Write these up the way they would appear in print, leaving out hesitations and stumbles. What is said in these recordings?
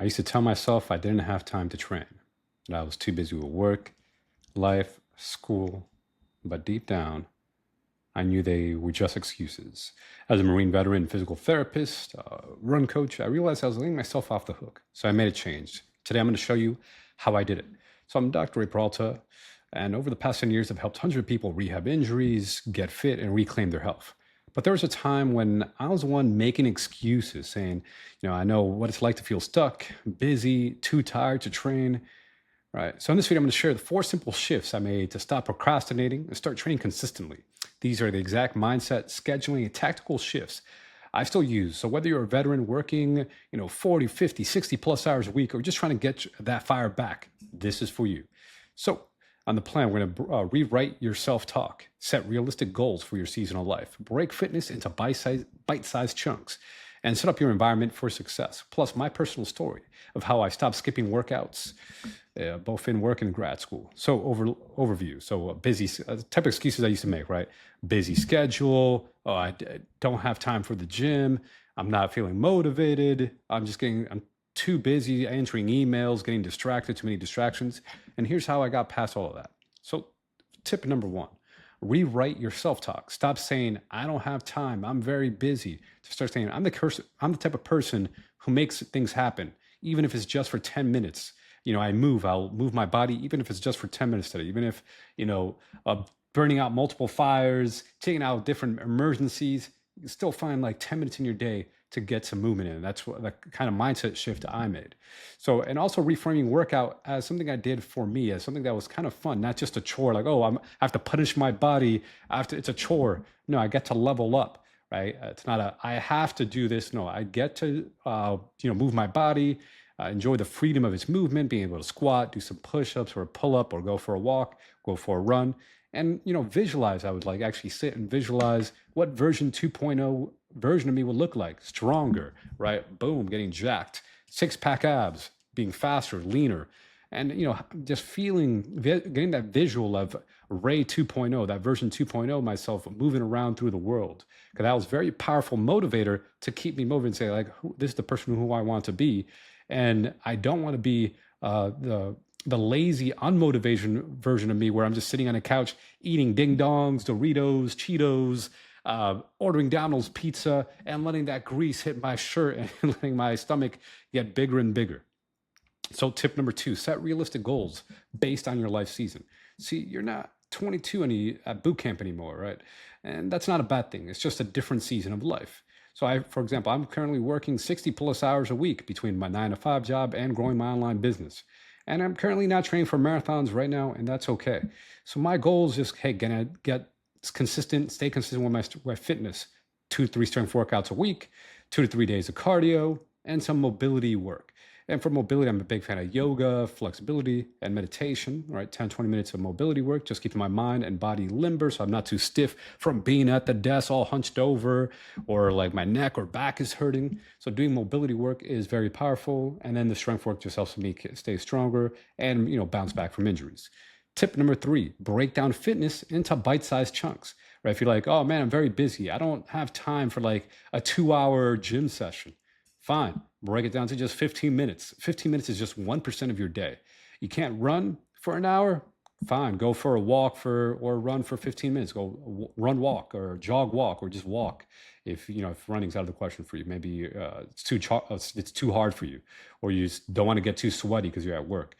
I used to tell myself I didn't have time to train, that I was too busy with work, life, school, but deep down, I knew they were just excuses. As a Marine veteran, physical therapist, run coach, I realized I was letting myself off the hook. So I made a change. Today, I'm going to show you how I did it. So I'm Dr. Ray Peralta, and over the past 10 years, I've helped hundreds of people rehab injuries, get fit, and reclaim their health. But there was a time when I was the one making excuses, saying, I know what it's like to feel stuck, busy, too tired to train. Right. So in this video, I'm going to share the 4 simple shifts I made to stop procrastinating and start training consistently. These are the exact mindset, scheduling, and tactical shifts I still use. So whether you're a veteran working, 40, 50, 60 plus hours a week, or just trying to get that fire back, this is for you. So on the plan, we're going to rewrite your self-talk, set realistic goals for your seasonal life, break fitness into bite-sized chunks, and set up your environment for success. Plus, my personal story of how I stopped skipping workouts, both in work and grad school. So, overview. So, busy type of excuses I used to make, right? Busy schedule. Oh, I don't have time for the gym. I'm not feeling motivated. I'm too busy answering emails, getting distracted, too many distractions. And here's how I got past all of that. So, tip number 1. Rewrite your self-talk. Stop saying, I don't have time, I'm very busy. To start saying, I'm the type of person who makes things happen, even if it's just for 10 minutes. I'll move my body, even if it's just for 10 minutes today, even if, burning out multiple fires, taking out different emergencies, you can still find like 10 minutes in your day to get some movement in. That's what the kind of mindset shift I made. So, and also reframing workout as something I did for me, as something that was kind of fun, not just a chore. Like, I have to punish my body. It's a chore. No, I get to level up, right? It's not I have to do this. No, I get to, move my body, enjoy the freedom of its movement, being able to squat, do some push-ups or a pull-up or go for a walk, go for a run. And, visualize. I would like actually sit and visualize what version 2.0 version of me would look like. Stronger, right? Boom, getting jacked. Six-pack abs, being faster, leaner. And, just getting that visual of Ray 2.0, that version 2.0 myself moving around through the world. Because that was very powerful motivator to keep me motivated and say, like, this is the person who I want to be. And I don't want to be the lazy, unmotivated version of me where I'm just sitting on a couch eating ding dongs, Doritos, Cheetos, ordering Domino's pizza, and letting that grease hit my shirt and letting my stomach get bigger and bigger. So tip number 2, set realistic goals based on your life season. See, you're not 22 at boot camp anymore, right? And that's not a bad thing. It's just a different season of life. So for example, I'm currently working 60 plus hours a week between my 9 to 5 job and growing my online business. And I'm currently not training for marathons right now, and that's okay. So my goal is just, hey, gonna get consistent, stay consistent with my fitness. 2 to 3 strength workouts a week, 2 to 3 days of cardio, and some mobility work. And for mobility, I'm a big fan of yoga, flexibility, and meditation, right? 10, 20 minutes of mobility work, just keeping my mind and body limber so I'm not too stiff from being at the desk all hunched over or like my neck or back is hurting. So doing mobility work is very powerful. And then the strength work just helps me stay stronger and, bounce back from injuries. Tip number 3, break down fitness into bite-sized chunks, right? If you're like, oh man, I'm very busy. I don't have time for like a 2-hour gym session. Fine, break it down to just 15 minutes. 15 minutes is just 1% of your day. You can't run for an hour? Fine, go for a walk or run for 15 minutes. Go run, walk, or jog, walk, or just walk. If running's out of the question for you, maybe it's too hard for you, or you just don't want to get too sweaty because you're at work.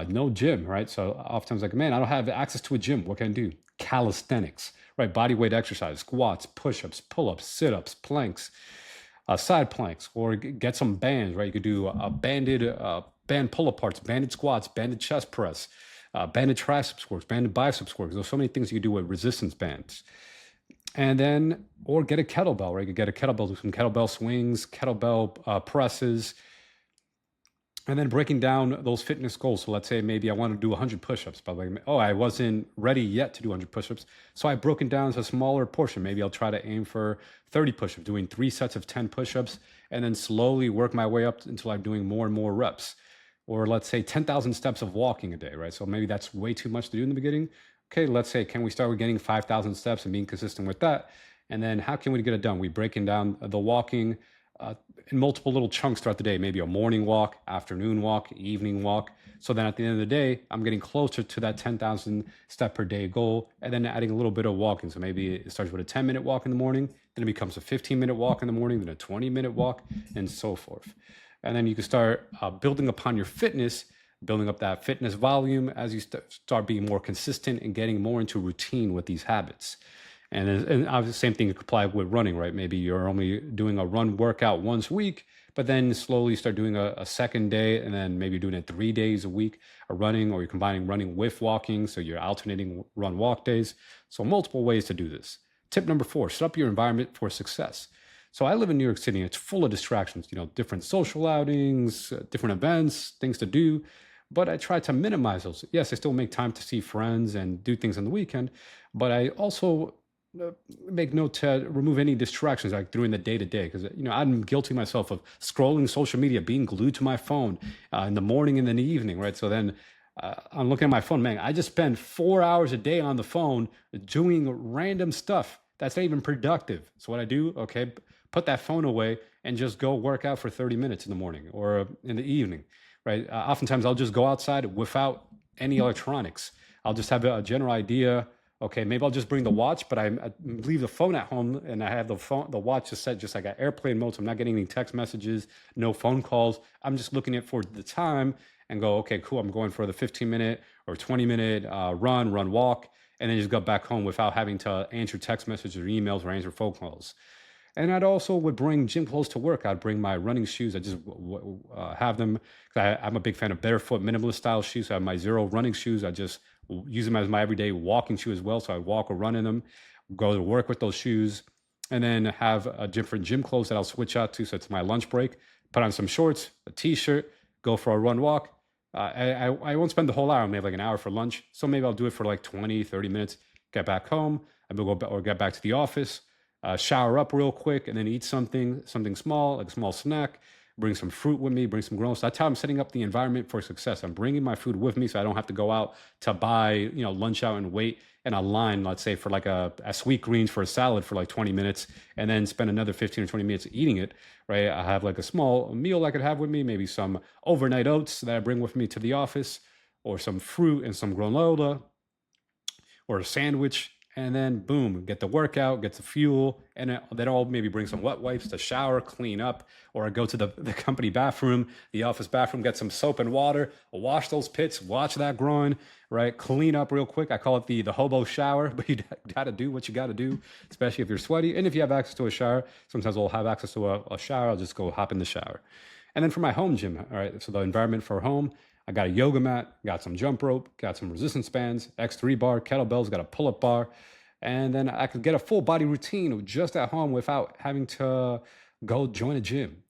No gym, right? So oftentimes like, man, I don't have access to a gym. What can I do? Calisthenics, right? Body weight exercise, squats, push-ups, pull-ups, sit-ups, planks, side planks, or get some bands, right? You could do a band pull-aparts, banded squats, banded chest press, banded triceps works, banded biceps works. There's so many things you can do with resistance bands. And then, or get a kettlebell, right? You could get a kettlebell, do some kettlebell swings, kettlebell presses, and then breaking down those fitness goals. So let's say maybe I want to do 100 push-ups, but like, I wasn't ready yet to do 100 push-ups. So I broke it down to a smaller portion. Maybe I'll try to aim for 30 push-ups, doing 3 sets of 10 push-ups, and then slowly work my way up until I'm doing more and more reps. Or let's say 10,000 steps of walking a day, right? So maybe that's way too much to do in the beginning. Okay, let's say, can we start with getting 5,000 steps and being consistent with that? And then how can we get it done? We breaking down the walking uh, in multiple little chunks throughout the day, maybe a morning walk, afternoon walk, evening walk. So then at the end of the day, I'm getting closer to that 10,000 step per day goal, and then adding a little bit of walking. So maybe it starts with a 10-minute walk in the morning, then it becomes a 15-minute walk in the morning, then a 20-minute walk, and so forth. And then you can start building upon your fitness, building up that fitness volume as you start being more consistent and getting more into routine with these habits. And obviously, the same thing could apply with running, right? Maybe you're only doing a run workout once a week, but then slowly start doing a second day, and then maybe doing it 3 days a week of running, or you're combining running with walking. So you're alternating run walk days. So multiple ways to do this. Tip number 4, set up your environment for success. So I live in New York City, and it's full of distractions, different social outings, different events, things to do. But I try to minimize those. Yes, I still make time to see friends and do things on the weekend, but I also make note to remove any distractions like during the day to day, because I'm guilty myself of scrolling social media, being glued to my phone in the morning and in the evening, right? So then I'm looking at my phone, man, I just spend 4 hours a day on the phone doing random stuff that's not even productive. So what I do, okay, put that phone away and just go work out for 30 minutes in the morning or in the evening, right? Oftentimes I'll just go outside without any electronics. I'll just have a general idea. Okay, maybe I'll just bring the watch, but I leave the phone at home, and I have the watch is set just like at airplane mode, so I'm not getting any text messages, no phone calls. I'm just looking at for the time and go, okay, cool. I'm going for the 15-minute or 20-minute run walk, and then just go back home without having to answer text messages or emails or answer phone calls. And I'd also would bring gym clothes to work. I'd bring my running shoes. I just have them because I'm a big fan of barefoot minimalist style shoes. So I have my Zero running shoes. I just use them as my everyday walking shoe as well. So I walk or run in them, go to work with those shoes, and then have a different gym clothes that I'll switch out to. So it's my lunch break. Put on some shorts, a t-shirt, go for a run walk. I won't spend the whole hour. Maybe like an hour for lunch. So maybe I'll do it for like 20, 30 minutes. Get back home. I will go or get back to the office. Shower up real quick, and then eat something small, like a small snack. Bring some fruit with me, bring some grown. So that's how I'm setting up the environment for success. I'm bringing my food with me so I don't have to go out to buy, lunch out and wait in a line, let's say for like a sweet greens for a salad for like 20 minutes and then spend another 15 or 20 minutes eating it, right? I have like a small meal I could have with me, maybe some overnight oats that I bring with me to the office, or some fruit and some granola, or a sandwich, and then boom, get the workout, get the fuel, and then I'll maybe bring some wet wipes to shower, clean up, or I go to the company bathroom, the office bathroom, get some soap and water, wash those pits, wash that groin, right? Clean up real quick. I call it the hobo shower, but you got to do what you got to do, especially if you're sweaty. And if you have access to a shower, sometimes I'll have access to a shower. I'll just go hop in the shower. And then for my home gym, all right, so the environment for home, I got a yoga mat, got some jump rope, got some resistance bands, X3 bar, kettlebells, got a pull-up bar. And then I could get a full body routine just at home without having to go join a gym.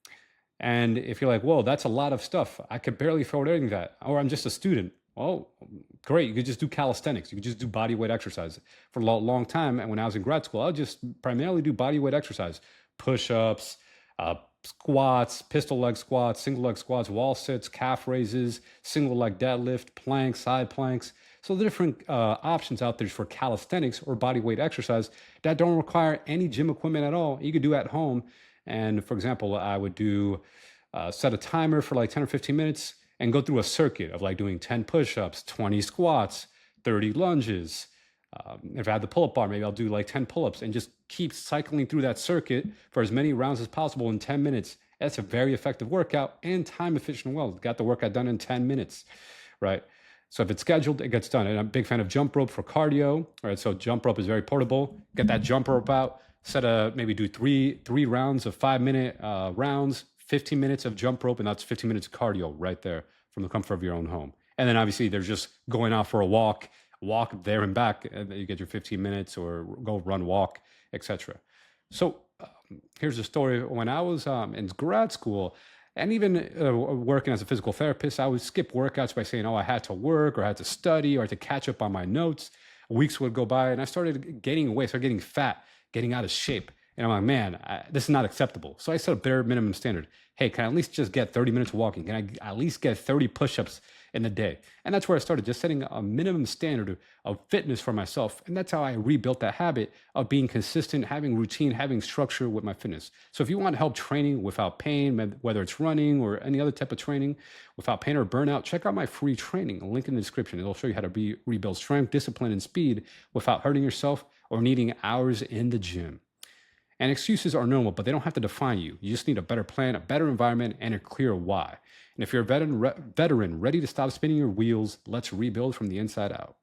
And if you're like, whoa, that's a lot of stuff, I could barely afford any of that, or I'm just a student. Well, great. You could just do calisthenics. You could just do body weight exercise. For a long time, and when I was in grad school, I would just primarily do body weight exercise, push-ups, squats, pistol leg squats, single leg squats, wall sits, calf raises, single leg deadlift, planks, side planks. So the different options out there for calisthenics or body weight exercise that don't require any gym equipment at all. You could do at home. And for example, I would do set a timer for like 10 or 15 minutes and go through a circuit of like doing 10 push-ups, 20 squats, 30 lunges. If I had the pull-up bar, maybe I'll do like 10 pull-ups and just keep cycling through that circuit for as many rounds as possible in 10 minutes. That's a very effective workout and time efficient. Well, got the workout done in 10 minutes, right? So if it's scheduled, it gets done. And I'm a big fan of jump rope for cardio. All right, so jump rope is very portable. Get that jump rope out. Maybe do three rounds of 5-minute rounds, 15 minutes of jump rope, and that's 15 minutes of cardio right there from the comfort of your own home. And then obviously there's just going out for a walk there and back, and you get your 15 minutes, or go run, walk, etc. So here's a story. When I was in grad school, and even working as a physical therapist, I would skip workouts by saying, I had to work, or I had to study, or I had to catch up on my notes. Weeks would go by, and I started gaining weight, started getting fat, getting out of shape. And I'm like, man, this is not acceptable. So I set a bare minimum standard. Hey, can I at least just get 30 minutes of walking? Can I at least get 30 push-ups in the day? And that's where I started, just setting a minimum standard of fitness for myself. And that's how I rebuilt that habit of being consistent, having routine, having structure with my fitness. So if you want help training without pain, whether it's running or any other type of training without pain or burnout, check out my free training, a link in the description. It'll show you how to rebuild strength, discipline, and speed without hurting yourself or needing hours in the gym. And excuses are normal, but they don't have to define you. You just need a better plan, a better environment, and a clear why. And if you're a veteran ready to stop spinning your wheels, let's rebuild from the inside out.